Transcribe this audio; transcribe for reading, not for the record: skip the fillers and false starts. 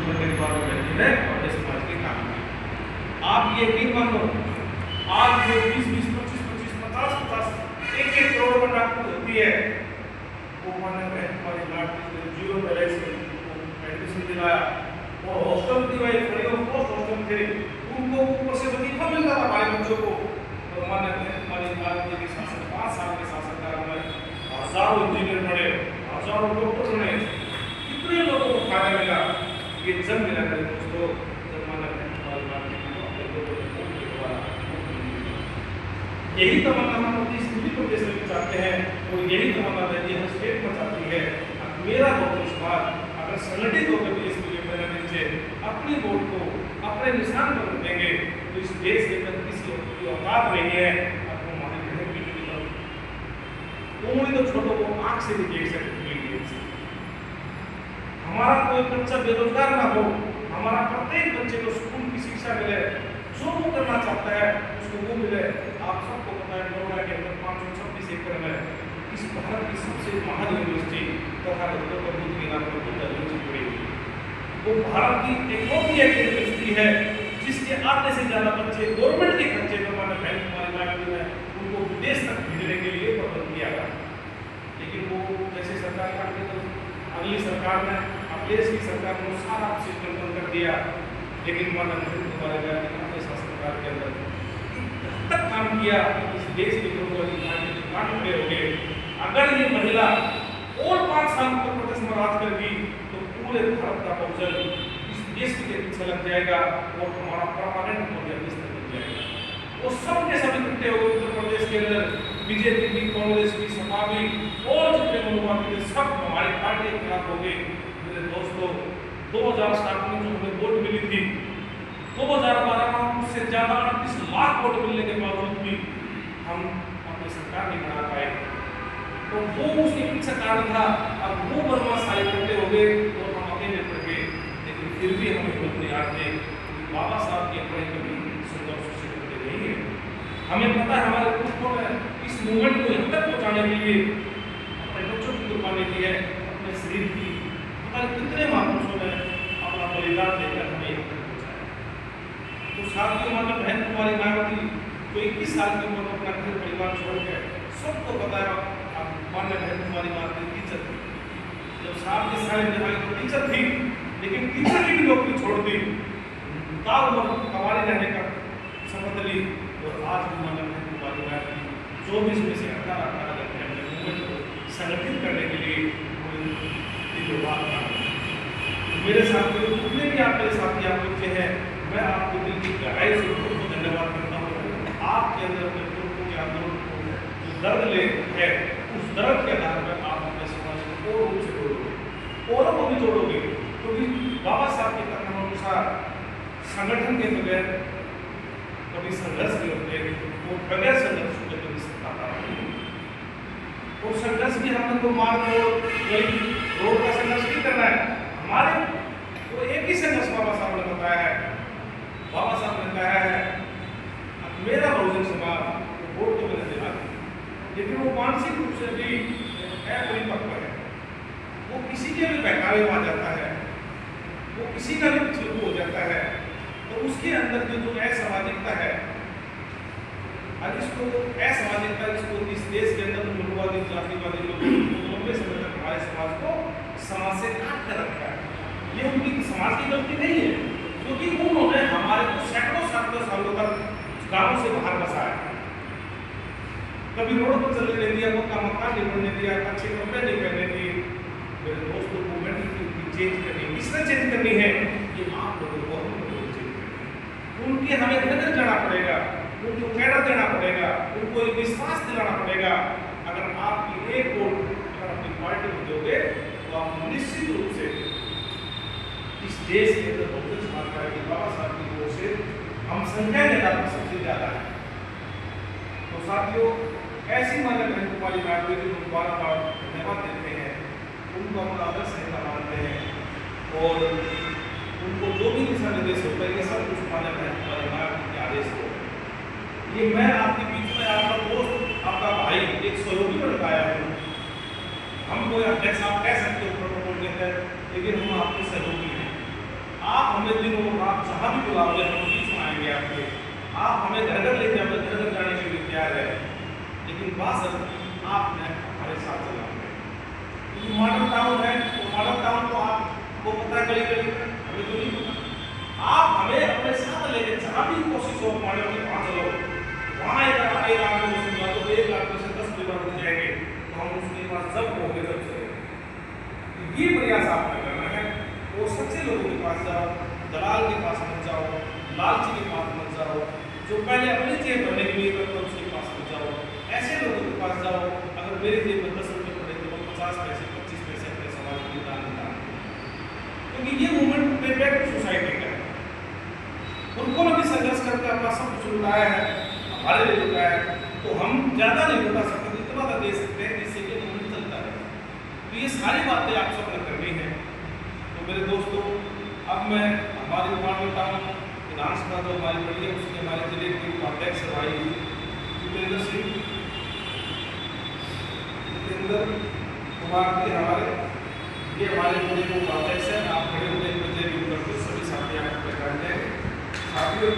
करने के बाद व्यक्ति ने अपने समाज के काम किए। आप यकीन मानो आज जो 20-20, 25-25, 50-50, 1-1 करोड़ में डॉक्टर होती है, वो मैंने हमारी लाट जीरो बैलेंस एडमिशन दिलाया और हॉस्टल दिवाई फ्री ऑफ कॉस्ट हॉस्टल थे, उनको ऊपर से वजीफा मिलता था हमारे बच्चों को। और मैंने हमारी लाट के शासन 5 साल के शासनकाल में हजारों इंजीनियर बने, हजारों डॉक्टर बने, कितने लोगों को फायदा मिला। ये जब मिला करे दोस्तों, जब मैंने हमारी लाट यही तमन्ना हम अपनी स्थिति प्रदेश में चाहते हैं और यही तमन्ना रहती है स्टेट में चाहती है। मेरा बहुजन समाज अगर संगठित होकर देश के लिए मेरे नीचे अपनी वोट को अपने निशान पर देंगे तो इस देश के अंदर किसी की औकात नहीं है आपको माने रहने की। उम्मीद तो छोटों को आंख से भी देख सकते। हमारा कोई बच्चा बेरोजगार ना हो, हमारा प्रत्येक बच्चे को स्कूल की शिक्षा मिले, जो वो करना चाहता है उसको वो मिले। आप सबको पता है नोएडा के अंदर 526 एकड़ में इस भारत की सबसे महान यूनिवर्सिटी तथा यूनिवर्सिटी पड़ी। वो भारत की एकलौती एक यूनिवर्सिटी है जिसके आधे से ज्यादा बच्चे गवर्नमेंट के खर्चे पर माने बैंक हमारी लाइब्रेरी में उनको विदेश तक भेजने के लिए प्रबंध किया गया। लेकिन वो जैसे सरकार काटने तो अगली सरकार ने देश की सरकार ने सारा सिस्टम बंद कर दिया। लेकिन माननीय शासनकाल के अंदर तक काम किया इस देश के लोगों की काट खड़े हो गए। अगर ये महिला और 5 साल उत्तर प्रदेश में राज करेगी तो पूरे भारत का बहुजन इस देश के पीछे लग जाएगा और हमारा परमानेंट बन जाएगा। वो सब के सब इकट्ठे हो उत्तर प्रदेश के अंदर, बीजेपी भी, कांग्रेस भी, सपा भी और जितने मनोवादी थे सब हमारी पार्टी के खिलाफ हो गए। मेरे दोस्तों 2007 में जो हमें वोट मिली थी, 2012 में उससे ज्यादा 38 लाख वोट मिलने के बावजूद भी हम अपनी सरकार नहीं बना पाए। तो वो उसके पीछे कारण था। अब वो बदमाशाही करते हो गए और हम अकेले पड़ गए, लेकिन फिर भी हम हिम्मत नहीं हारते। बाबा साहब के अपने कभी संघर्ष से करते नहीं है। हमें पता है हमारे पुरखों ने इस मूवमेंट को यहाँ तक पहुँचाने के लिए अपने बच्चों की कुर्बानी की है, अपने शरीर की, पता नहीं कितने महापुरुषों ने अपना बलिदान देकर हमें यहाँ तक पहुँचाया। तो साथियों मानो बहन कुमारी मायावती जो 21 साल की उम्र में अपना घर परिवार छोड़ के, सबको पता है मान्य बहन कुमारी मायावती टीचर थी। जब साहब के सारे जमाने तो टीचर थी, लेकिन टीचर की भी नौकरी छोड़ दी, ताउम्र हमारे रहने का शपथ ली और आज भी मान्य बहन कुमारी मायावती 24 में से 18 घंटे अपने मूवमेंट को संगठित करने के लिए मेरे साथियों जितने भी आप मेरे साथी आप बच्चे हैं, मैं आपको दिल की गहराई से बहुत धन्यवाद करता हूँ। आपके अंदर अपने पुरखों के आंदोलन को जो दर्द ले है, उस दर्द के आधार पर आप अपने समाज को और रूप से जोड़ोगे, औरों को भी जोड़ोगे। क्योंकि बाबा साहब के कथन अनुसार संगठन के बगैर कभी संघर्ष नहीं होते और बगैर संघर्ष के कभी सफलता नहीं। और संघर्ष भी हमने तो मार्ग रोड का संघर्ष नहीं करना है, हमारे वो एक ही संघर्ष बाबा साहब ने बताया है। बाबा साहब ने कहा है मेरा बहुजन समाज वोट तो मैंने दिला, लेकिन वो मानसिक रूप से भी अपरिपक्व है, वो किसी के भी बहकावे में आ जाता है, वो किसी का भी पिछड़ू हो जाता है। तो उसके अंदर जो असामाजिकता है, अब इसको असामाजिकता इसको इस देश के अंदर मूलवादी जातिवादी लोग लंबे समय तक हमारे समाज को समाज से काट कर रखा है। ये उनकी समाज की गलती नहीं है, क्योंकि उन्होंने हमारे को सैकड़ों सालों तक गांवों से बाहर बसाया, कभी रोड पर चलने नहीं दिया, मकान नहीं बनने दिया, अच्छे कपड़े नहीं पहनने दिए। मेरे दोस्तों मूवमेंट चेंज करनी, किसने चेंज करनी है? ये आप लोगों को हम लोगों को चेंज करनी। उनके हमें घर जाना पड़ेगा, उनको कैडर देना पड़ेगा, उनको एक विश्वास दिलाना पड़ेगा। अगर आपकी एक वोट अगर अपनी पार्टी को दोगे तो आप निश्चित रूप से इस देश के अंदर बहुजन समाज पार्टी बाबा साहब की ओर से हम संख्या के आधार पर सबसे ज्यादा है। तो साथियों ऐसी मान्य बहन कुमारी मायावती को बार-बार धन्यवाद देते हैं, उनको हम आदर्श नेता मानते हैं और उनको जो भी दिशा निर्देश होता है ये सब कुछ मान्य बहन कुमारी मायावती के आदेश हो। ये मैं आपके बीच में आपका दोस्त, आपका भाई, एक सहयोगी बन पाया हूँ। हम कोई अध्यक्ष आप कह सकते हो प्रोटोकॉल के तहत, लेकिन हम आपके सहयोगी हैं। जहाँ भी बुलाओगे हम भी सुनाएंगे आपके। आप हमें घर घर लेके हमें घर घर जाने के लिए तैयार है, लेकिन बात आपने हमारे साथ चलना है। क्योंकि मॉडल टाउन है, तो मॉडल टाउन को आपको पता है गली गली में, हमें तो नहीं पता। आप हमें अपने साथ लेके जहाँ भी कोशिश हो मॉडल में वहाँ चलो, वहाँ एक आदमी को सुनवा तो 1 लाख में से 10 परिवार हो जाएंगे, तो हम उसके पास जब होंगे तब चलेंगे। ये प्रयास आपने करना है। वो सच्चे लोगों के पास जाओ, दलाल के पास मत जाओ, लालची के पास मत जाओ, जो पहले अपनी जेब भरने के लिए करते उसके पास मत जाओ। ऐसे लोगों के पास जाओ, अगर मेरी जेब में 10 रुपये पड़े तो 50 पैसे 25 पैसे अपने समाज के लिए दान देता। क्योंकि ये मूवमेंट पे बैक टू सोसाइटी का है। उन्होंने भी संघर्ष करके अपना सब कुछ लुटाया है, हमारे लिए लुटाया है, तो हम ज़्यादा नहीं लुटा सकते, इतना तो दे सकते हैं जिससे कि मूवमेंट चलता है। तो ये सारी बातें आप सबने करनी है। तो मेरे दोस्तों, अब मैं हमारी मॉडल टाउन विधानसभा जो हमारी बड़ी है उसके हमारे जिले के उपाध्यक्ष भाई जितेंद्र सिंह, जितेंद्र कुमार जी हमारे, ये हमारे जिले के उपाध्यक्ष हैं। आप खड़े होकर सभी साथी आपको पहचानते हैं। साथियों